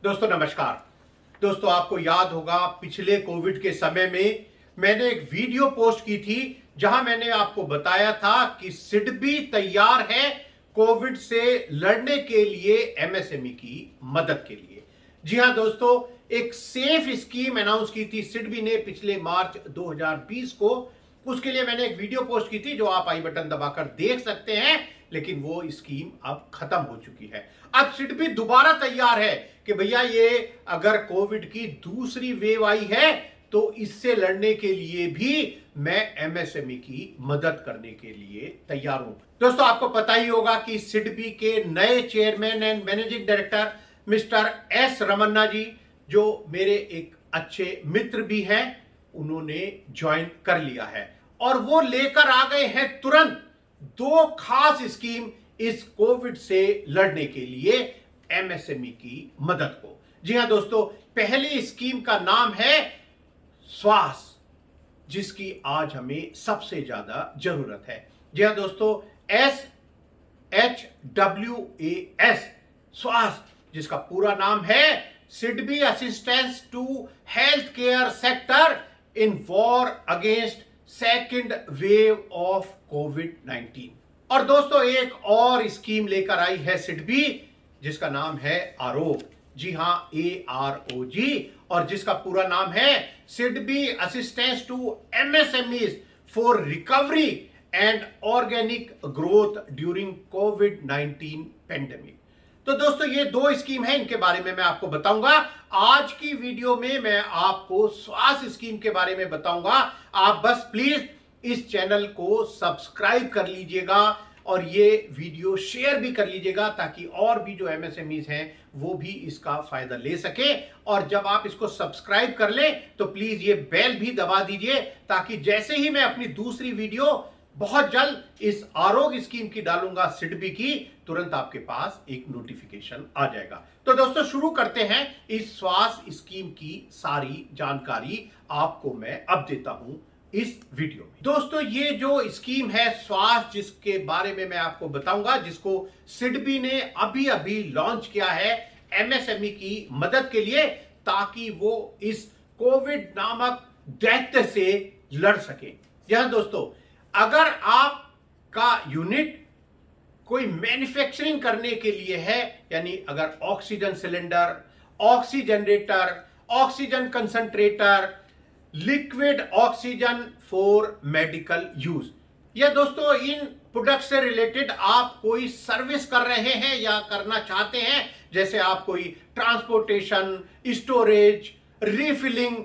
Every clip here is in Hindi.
दोस्तों नमस्कार। दोस्तों आपको याद होगा पिछले कोविड के समय में मैंने एक वीडियो पोस्ट की थी जहां मैंने आपको बताया था कि सिडबी तैयार है कोविड से लड़ने के लिए एमएसएमई की मदद के लिए। जी हां दोस्तों, एक सेफ स्कीम अनाउंस की थी सिडबी ने पिछले मार्च 2020 को। उसके लिए मैंने एक वीडियो पोस्ट की थी जो आप आई बटन दबाकर देख सकते हैं, लेकिन वो स्कीम अब खत्म हो चुकी है। अब सिडबी दोबारा तैयार है कि भैया ये अगर कोविड की दूसरी वेव आई है तो इससे लड़ने के लिए भी मैं एमएसएमई की मदद करने के लिए तैयार हूं। दोस्तों आपको पता ही होगा कि सिडबी के नए chairman and managing director mister S Ramanna ji, जो मेरे एक अच्छे मित्र भी हैं, उन्होंने ज्वाइन कर लिया है और वो लेकर आ गए हैं तुरंत दो खास स्कीम इस कोविड से लड़ने के लिए एमएसएमई की मदद को। जी हां दोस्तों, पहली स्कीम का नाम है श्वास, जिसकी आज हमें सबसे ज्यादा जरूरत है। जी हां दोस्तों, SHWAS श्वास, जिसका पूरा नाम है SIDBI assistance to health care sector in war against second wave of कोविड-19। और दोस्तों एक और स्कीम लेकर आई है सिडबी जिसका नाम है आरोग। जी हां, AROG, और जिसका पूरा नाम है SIDBI assistance to MSMEs for recovery and organic growth during COVID pandemic. तो दोस्तों ये दो स्कीम है, इनके बारे में मैं आपको बताऊंगा। आज की वीडियो में मैं आपको स्वास्थ्य स्कीम के बारे में बताऊंगा। आप बस प्लीज इस चैनल को सब्सक्राइब कर लीजिएगा और ये वीडियो शेयर भी कर लीजिएगा ताकि और भी जो एमएसएमईज हैं वो भी इसका फायदा ले सके। और जब आप इसको सब्सक्राइब कर लें तो प्लीज ये बेल भी दबा दीजिए ताकि जैसे ही मैं अपनी दूसरी वीडियो बहुत जल्द इस आरोग्य स्कीम की डालूंगा सिडबी की, तुरंत आपके पास एक नोटिफिकेशन आ जाएगा। तो दोस्तों शुरू करते हैं। इस स्वास्थ्य स्कीम की सारी जानकारी आपको मैं अब देता हूं इस वीडियो में। दोस्तों ये जो स्कीम है स्वास्थ्य, जिसके बारे में मैं आपको बताऊंगा, जिसको सिडबी ने अभी अभी लॉन्च किया है एमएसएमई की मदद के लिए, ताकि वो इस कोविड नामक दैत्य से लड़ सके। यहां दोस्तों अगर आपका यूनिट कोई मैन्युफैक्चरिंग करने के लिए है, यानी अगर oxygen cylinder, oxygen generator, oxygen concentrator, liquid oxygen for medical use, या दोस्तों इन प्रोडक्ट से रिलेटेड आप कोई सर्विस कर रहे हैं या करना चाहते हैं, जैसे आप कोई ट्रांसपोर्टेशन, स्टोरेज, रिफिलिंग,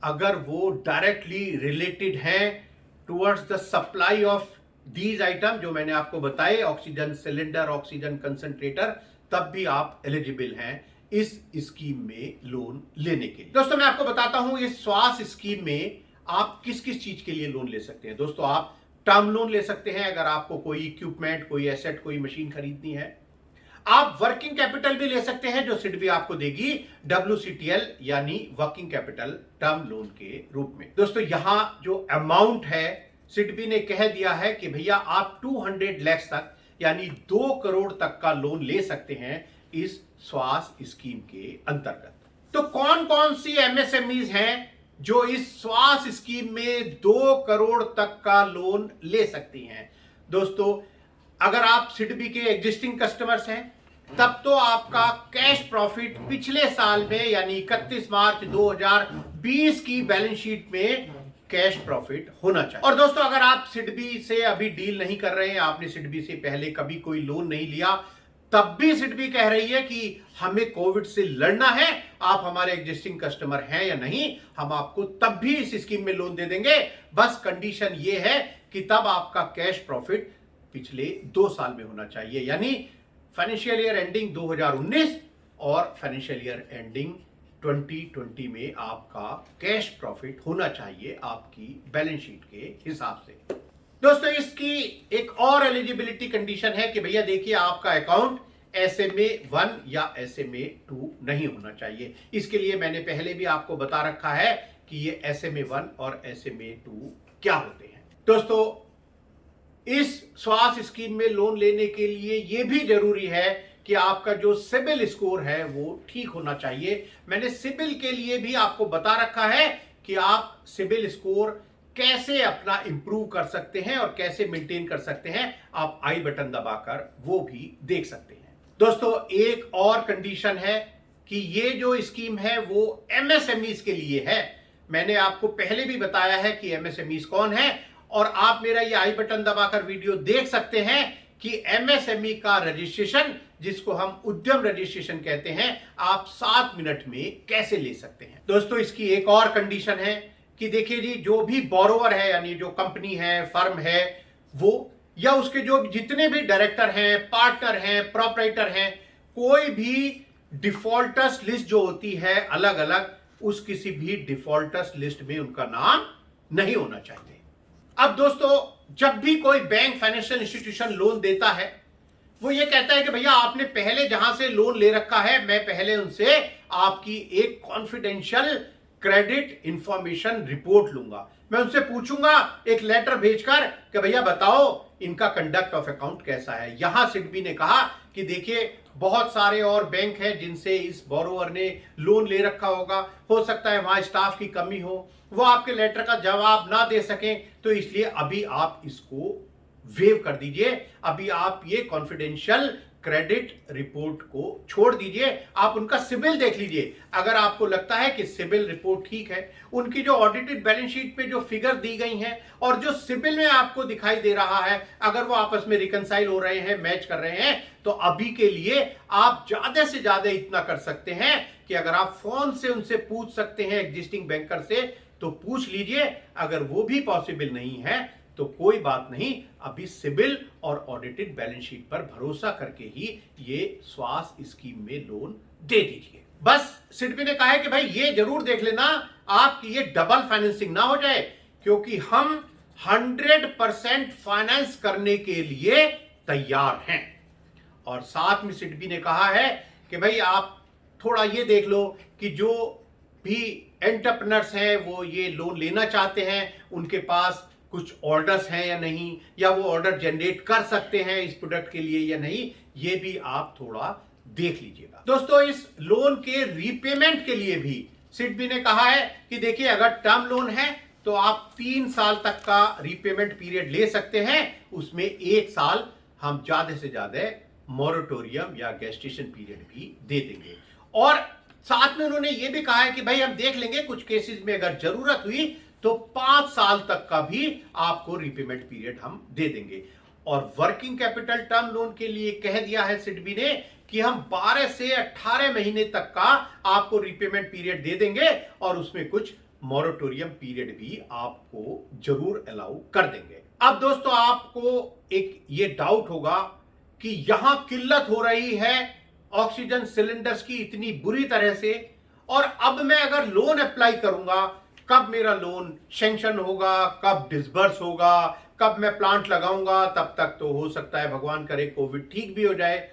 अगर वो डायरेक्टली रिलेटेड हैं towards the supply of these item जो मैंने आपको बताए, ऑक्सीजन सिलेंडर, ऑक्सीजन कंसंट्रेटर, तब भी आप एलिजिबल हैं इस स्कीम में लोन लेने के लिए। दोस्तों मैं आपको बताता हूं इस स्वास्थ्य स्कीम में आप किस किस चीज के लिए लोन ले सकते हैं। दोस्तों आप टर्म लोन ले सकते हैं अगर आपको कोई इक्विपमेंट, कोई एसेट, कोई मशीन खरीदनी है। आप वर्किंग कैपिटल भी ले सकते हैं जो सिडबी आपको देगी WCTL यानी वर्किंग कैपिटल टर्म लोन के रूप में। दोस्तों यहां जो अमाउंट है सिडबी ने कह दिया है कि भैया आप 200 लाख तक यानी 2 करोड़ तक का लोन ले सकते हैं इस स्वास्थ्य स्कीम के अंतर्गत। तो कौन कौन सी एमएसएमईज हैं जो इस स्वास्थ्य स्कीम में 2 करोड़ तक का लोन ले सकती हैं? दोस्तों अगर आप सिडबी के एग्जिस्टिंग कस्टमर्स हैं तब तो आपका कैश प्रॉफिट पिछले साल में यानी 31 मार्च 2020 की बैलेंस शीट में कैश प्रॉफिट होना चाहिए। और दोस्तों अगर आप सिडबी से अभी डील नहीं कर रहे हैं, आपने सिडबी से पहले कभी कोई लोन नहीं लिया, तब भी सिडबी कह रही है कि हमें कोविड से लड़ना है, आप हमारे एग्जिस्टिंग कस्टमर हैं या नहीं, हम आपको तब भी इस स्कीम में लोन दे देंगे। बस कंडीशन ये है कि तब आपका कैश प्रॉफिट पिछले 2 साल में होना चाहिए, यानी फाइनेंशियल ईयर एंडिंग 2019 और फाइनेंशियल ईयर एंडिंग 2020 में आपका कैश प्रॉफिट होना चाहिए आपकी बैलेंस शीट के हिसाब से। दोस्तों इसकी एक और एलिजिबिलिटी कंडीशन है कि भैया देखिए आपका अकाउंट SMA1 या SMA2 नहीं होना चाहिए। इसके लिए मैंने पहले भी आपको बता रखा है कि ये SMA1 और SMA2 क्या होते हैं। दोस्तों इस स्वास्थ्य स्कीम में लोन लेने के लिए यह भी जरूरी है कि आपका जो सिबिल स्कोर है वो ठीक होना चाहिए। मैंने सिबिल के लिए भी आपको बता रखा है कि आप सिबिल स्कोर कैसे अपना इंप्रूव कर सकते हैं और कैसे मेंटेन कर सकते हैं। आप आई बटन दबाकर वो भी देख सकते हैं। दोस्तों, एक और कंडीशन है कि ये जो स्कीम है वो एमएसएमईज के लिए है। मैंने आपको पहले भी बताया है कि एमएसएमईज कौन है, और आप मेरा ये आई बटन दबाकर वीडियो देख सकते हैं कि एमएसएमई का रजिस्ट्रेशन, जिसको हम उद्यम रजिस्ट्रेशन कहते हैं, आप 7 मिनट में कैसे ले सकते हैं। दोस्तों, इसकी एक और कंडीशन है कि देखिए जी, जो भी बोरोवर है, यानी जो कंपनी है, फर्म है, वो या उसके जो जितने भी डायरेक्टर हैं, पार्टनर हैं, प्रोपराइटर हैं, कोई भी डिफॉल्टर्स लिस्ट जो होती है अलग अलग, उस किसी भी डिफॉल्टर्स लिस्ट में उनका नाम नहीं होना चाहिए। अब दोस्तों, जब भी कोई बैंक, फाइनेंशियल इंस्टीट्यूशन लोन देता है, वो ये कहता है कि भैया आपने पहले जहां से लोन ले रखा है, मैं पहले उनसे आपकी एक कॉन्फिडेंशियल क्रेडिट इंफॉर्मेशन रिपोर्ट लूंगा। मैं उनसे पूछूंगा एक लेटर भेजकर कि भैया बताओ इनका कंडक्ट ऑफ अकाउंट कैसा है। यहां सिडबी ने कहा कि देखिए, बहुत सारे और बैंक हैं जिनसे इस बोरोवर ने लोन ले रखा होगा, हो सकता है वहां स्टाफ की कमी हो, वो आपके लेटर का जवाब ना दे सकें, तो इसलिए अभी आप इसको वेव कर दीजिए। अभी आप ये कॉन्फिडेंशियल क्रेडिट रिपोर्ट को छोड़ दीजिए, आप उनका सिबिल देख लीजिए। अगर आपको लगता है कि सिबिल रिपोर्ट ठीक है, उनकी जो ऑडिटेड बैलेंस शीट पे जो फिगर दी गई हैं और जो सिबिल में आपको दिखाई दे रहा है, अगर वो आपस में रिकंसाइल हो रहे हैं, मैच कर रहे हैं, तो अभी के लिए आप ज्यादा से ज्यादा इतना कर सकते हैं कि अगर आप फोन से उनसे पूछ सकते हैं एग्जिस्टिंग बैंकर से, तो पूछ लीजिए। अगर वो भी पॉसिबल नहीं है तो कोई बात नहीं, अभी सिबिल और ऑडिटेड बैलेंस शीट पर भरोसा करके ही ये स्वास्थ्य स्कीम में लोन दे दीजिए। बस सिडबी ने कहा है कि भाई ये जरूर देख लेना आपकी ये डबल फाइनेंसिंग ना हो जाए, क्योंकि हम 100% फाइनेंस करने के लिए तैयार हैं। और साथ में सिडबी ने कहा है कि भाई आप थोड़ा ये देख लो कि जो भी एंटरप्रेन्योर्स हैं वो ये लोन लेना चाहते हैं, उनके पास कुछ ऑर्डर्स हैं या नहीं, या वो ऑर्डर जनरेट कर सकते हैं इस प्रोडक्ट के लिए या नहीं, ये भी आप थोड़ा देख लीजिएगा। दोस्तों, इस लोन के रीपेमेंट के लिए भी सिडबी ने कहा है कि देखिए, अगर टर्म लोन है तो आप 3 साल तक का रीपेमेंट पीरियड ले सकते हैं, उसमें 1 साल हम ज्यादा से ज्यादा मॉरेटोरियम या गेस्टेशन पीरियड भी दे देंगे। और साथ में उन्होंने ये भी कहा है कि भाई हम देख लेंगे, कुछ केसेस में अगर जरूरत हुई तो 5 साल तक का भी आपको रीपेमेंट पीरियड हम दे देंगे। और वर्किंग कैपिटल टर्म लोन के लिए कह दिया है सिडबी ने कि हम 12 से 18 महीने तक का आपको रीपेमेंट पीरियड दे देंगे, और उसमें कुछ मॉरेटोरियम पीरियड भी आपको जरूर अलाउ कर देंगे। अब दोस्तों, आपको एक ये डाउट होगा कि यहां किल्लत हो रही है ऑक्सीजन सिलेंडर्स की इतनी बुरी तरह से, और अब मैं अगर लोन अप्लाई करूंगा, कब मेरा लोन सैंक्शन होगा, कब डिसबर्स होगा, कब मैं प्लांट लगाऊंगा, तब तक तो हो सकता है भगवान करे कोविड ठीक भी हो जाए,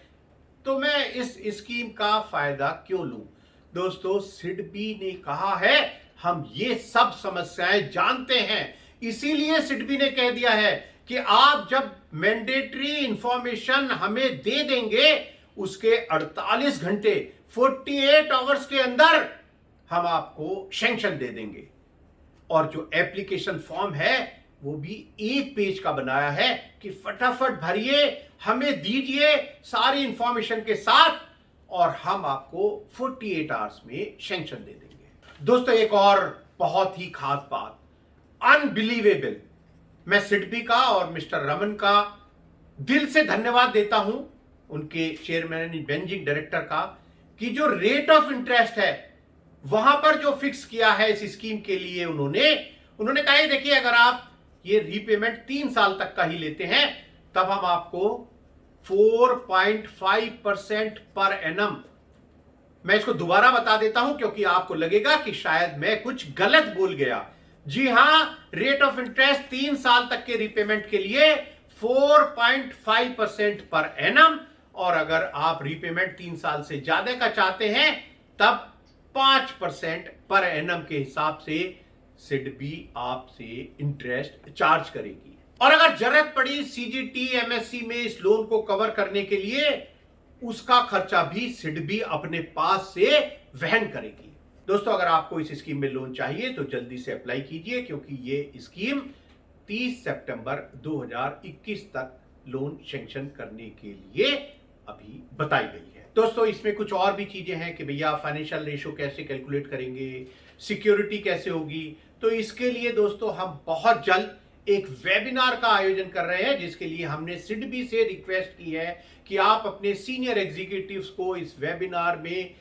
तो मैं इस स्कीम का फायदा क्यों लूं। दोस्तों, सिडबी ने कहा है हम ये सब समस्याएं जानते हैं, इसीलिए सिडबी ने कह दिया है कि आप जब मैंडेटरी इंफॉर्मेशन हमें दे देंगे, उसके 48 घंटे 48 आवर्स के अंदर हम आपको सैंक्शन दे देंगे। और जो एप्लीकेशन फॉर्म है वो भी 1 पेज का बनाया है कि फटाफट भरिए, हमें दीजिए सारी इंफॉर्मेशन के साथ, और हम आपको 48 आवर्स में सैंक्शन दे देंगे। दोस्तों, एक और बहुत ही खास बात, अनबिलीवेबल, मैं सिडबी का और मिस्टर रमन का दिल से धन्यवाद देता हूं, उनके चेयरमैन एंड मैनेजिंग डायरेक्टर का, कि जो रेट ऑफ इंटरेस्ट है वहां पर जो फिक्स किया है इस स्कीम के लिए, उन्होंने कहा है देखिए, अगर आप ये रीपेमेंट 3 साल तक का ही लेते हैं, तब हम आपको 4.5% पर एनम, मैं इसको दोबारा बता देता हूं क्योंकि आपको लगेगा कि शायद मैं कुछ गलत बोल गया। जी हां, रेट ऑफ इंटरेस्ट 3 साल तक के रीपेमेंट के लिए 4.5% पर एनम, और अगर आप रीपेमेंट 3 साल से ज्यादा का चाहते हैं तब 5% पर एनम के हिसाब से सिडबी आपसे इंटरेस्ट चार्ज करेगी। और अगर जरूरत पड़ी सीजीटी एमएससी में इस लोन को कवर करने के लिए, उसका खर्चा भी सिडबी अपने पास से वहन करेगी। दोस्तों, अगर आपको इस स्कीम में लोन चाहिए तो जल्दी से अप्लाई कीजिए, क्योंकि ये स्कीम 30 सितंबर 2021 तक लोन सैंक्शन करने के लिए अभी बताई गई है। दोस्तों, इसमें कुछ और भी चीजें हैं कि भैया फाइनेंशियल रेशो कैसे कैलकुलेट करेंगे, सिक्योरिटी कैसे होगी। तो इसके लिए दोस्तों हम बहुत जल्द एक वेबिनार का आयोजन कर रहे हैं, जिसके लिए हमने सिडबी से रिक्वेस्ट की है कि आप अपने सीनियर एग्जीक्यूटिव्स को इस वेबिनार में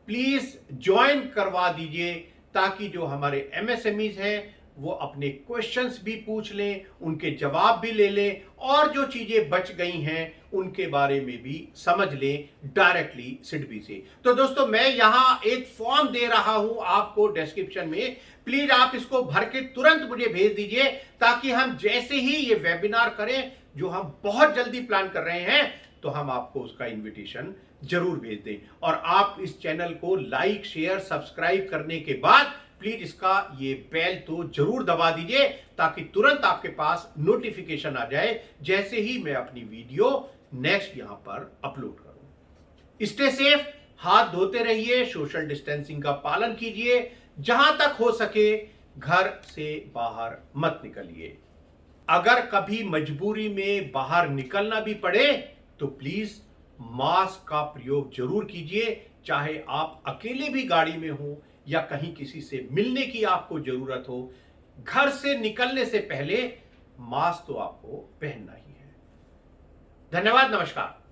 प्लीज ज्वाइन करवा दीजिए, ताकि जो हमारे एमएसएमईज हैं वो अपने क्वेश्चंस भी पूछ लें, उनके जवाब भी ले लें, और जो चीजें बच गई हैं उनके बारे में भी समझ लें डायरेक्टली सिडबी से। तो दोस्तों, मैं यहां एक फॉर्म दे रहा हूं आपको डिस्क्रिप्शन में, प्लीज आप इसको भर के तुरंत मुझे भेज दीजिए, ताकि हम जैसे ही ये वेबिनार करें, जो हम बहुत जल्दी प्लान कर रहे हैं, तो हम आपको उसका इनविटेशन जरूर भेज दें। और आप इस चैनल को लाइक, शेयर, सब्सक्राइब करने के बाद प्लीज इसका ये बेल तो जरूर दबा दीजिए, ताकि तुरंत आपके पास नोटिफिकेशन आ जाए जैसे ही मैं अपनी वीडियो नेक्स्ट यहां पर अपलोड करूं। स्टे सेफ, हाथ धोते रहिए, सोशल डिस्टेंसिंग का पालन कीजिए, जहां तक हो सके घर से बाहर मत निकलिए। अगर कभी मजबूरी में बाहर निकलना भी पड़े तो प्लीज मास्क का प्रयोग जरूर कीजिए, चाहे आप अकेले भी गाड़ी में हो या कहीं किसी से मिलने की आपको जरूरत हो। घर से निकलने से पहले मास्क तो आपको पहनना ही है। धन्यवाद, नमस्कार।